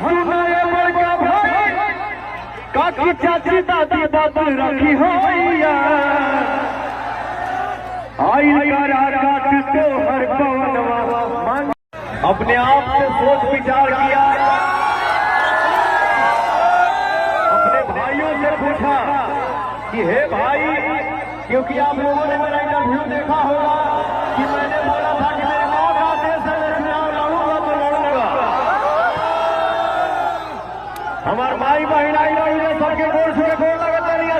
हंसुनाए बड़का भाई काकी चाची दादी बात रखी हो आई काट तो हर पवन अपने आप से सोच विचार किया, अपने भाइयों से पूछा कि हे भाई, क्योंकि आप लोगों ने मेरा इंटरव्यू देखा होगा कि मैंने बोला था कि मेरे माँ का देश है, मैं चुनाव लड़ूंगा तो लड़ूंगा। हमारे भाई बहन आई लड़ूंगे सबके गोल छुके गोल लगता नहीं है।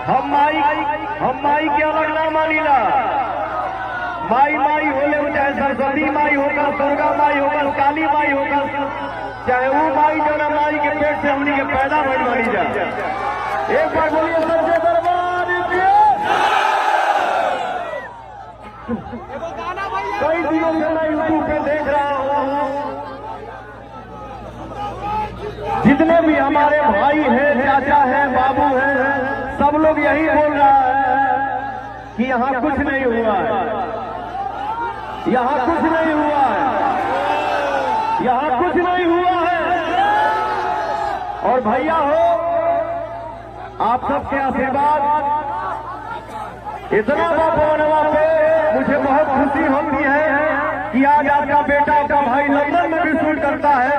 हम माई के अलग ना मानीला। माई माई होले चाहे सरस्वती माई होगा, दुर्गा माई होगा, काली माई होगा, चाहे वो माई जो ना माई के पेट से हमनी के पैदा बन मानी जा। एक बार बोलिए सबसे दरबार कई दिनों से मैं यूट्यूब पे देख रहा हूँ, जितने भी हमारे भाई हैं, चाचा हैं, बाबू हैं, सब लोग यही बोल रहा है कि यहाँ कुछ नहीं हुआ है, यहाँ कुछ नहीं हुआ है, यहाँ कुछ नहीं हुआ है। और भैया हो, आप सबके आशीर्वाद इतना बाबा पे मुझे बहुत खुशी होती है कि आज आपका बेटा, आपका भाई लंदन में भी शूट करता है,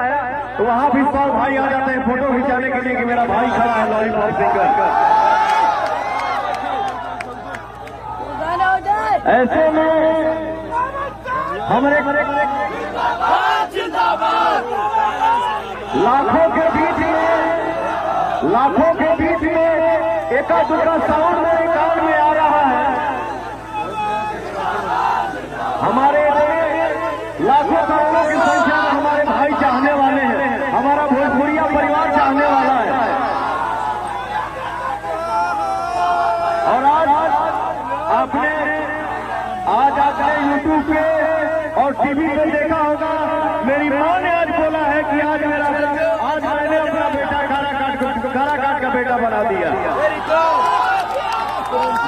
तो वहां भी सब भाई आ जाते हैं फोटो खिंचाने के लिए कि मेरा भाई खड़ा है लॉलीपॉप सिंगर। ऐसे में हमारे लाखों के बीच में एका दुका साउंड मेरे कान में आ रहा है। हमारे लाखों करोड़ों की संख्या में हमारे भाई चाहने वाले हैं, हमारा भोजपुरिया परिवार चाहने वाला है। और आपने यूट्यूब पे और टीवी पे देखा होगा, मेरी माँ ने आज बोला है कि आज मैंने अपना बेटा काराकाट का बेटा बना दिया।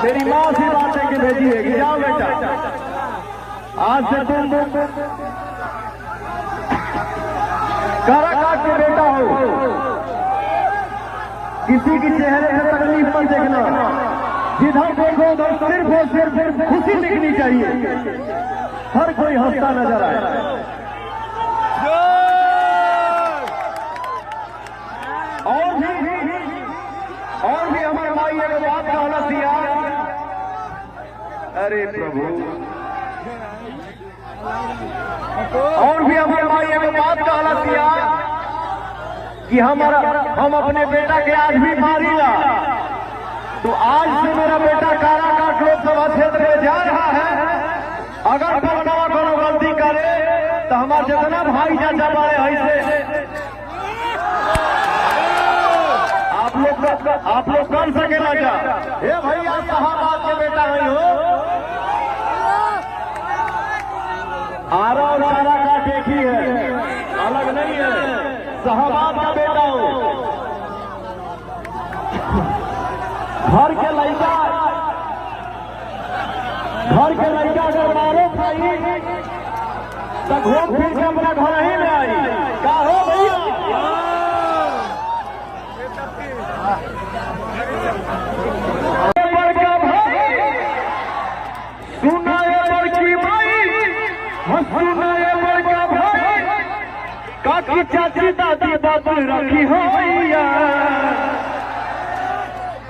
मेरी माँ से बात है कि भेजी है कि जाओ बेटा, आज से तुम काराकाट के बेटा हो। किसी के चेहरे से तकलीफ मत देखना, जिधर देखो उधर सिर्फ और सिर्फ खुशी दिखनी चाहिए, हर कोई हंसता नजर आए। और भी हमारे भाई एक बात कहना दिया, अरे प्रभु, और भी हमारे भाई एक बात कहना दिया कि हम अपने बेटा के आज भी मारेगा। तो आज से मेरा बेटा काराकाट लोकसभा क्षेत्र में जा रहा है। अगर पलटवा कोनो गलती करे तो हमारे जितना भाई चाचा बारे ऐसे आप लोग कर सके ना क्या? हे भैया, साहबाद के बेटा नहीं हो, आरा और काराकाट एक ही है, अलग नहीं है। साहबाद का बेटा हो, घर के लड़का अगर मारो भाई तो घूम फिर के अपना घर ही में आई। क्या हो भैया? बड़का भाई सुनाए बड़की भाई, सुनाए बड़का भाई काकी चाची दादी बात रखी हो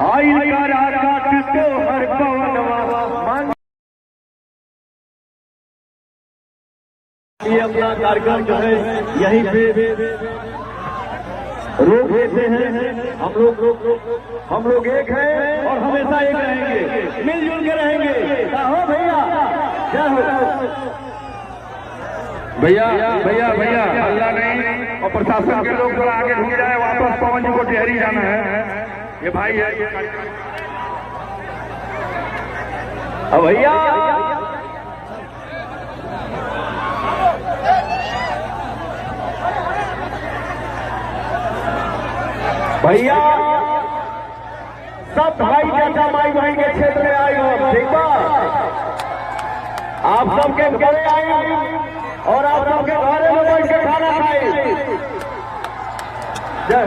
आई काराकाट तो हर पवन। ये अपना कार्यक्रम जो है यहीं पे रोक देते हैं। हम लोग एक हैं और हमेशा एक रहेंगे, मिलजुल के रहेंगे। क्या हो भैया? क्या हो भैया अल्लाह नहीं, और प्रशासन के लोग थोड़ा आगे घूम जाए, वापस पवन जी को डेहरी जाना है। ये भाई है भैया, भैया सब भाई चाचा माई बहन के क्षेत्र में आए हो, ठीक बा? आप सबके घरे आए और आप सबके घरे में बैठ के खाना खाई। जय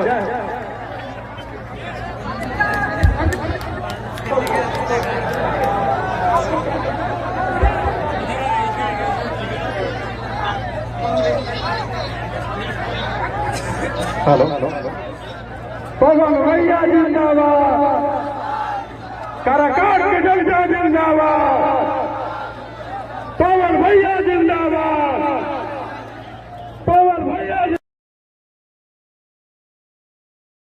हेलो पवन भैया जिंदाबाद, काराकाट के जलसा जिंदाबाद, पवन भैया जिंदाबाद।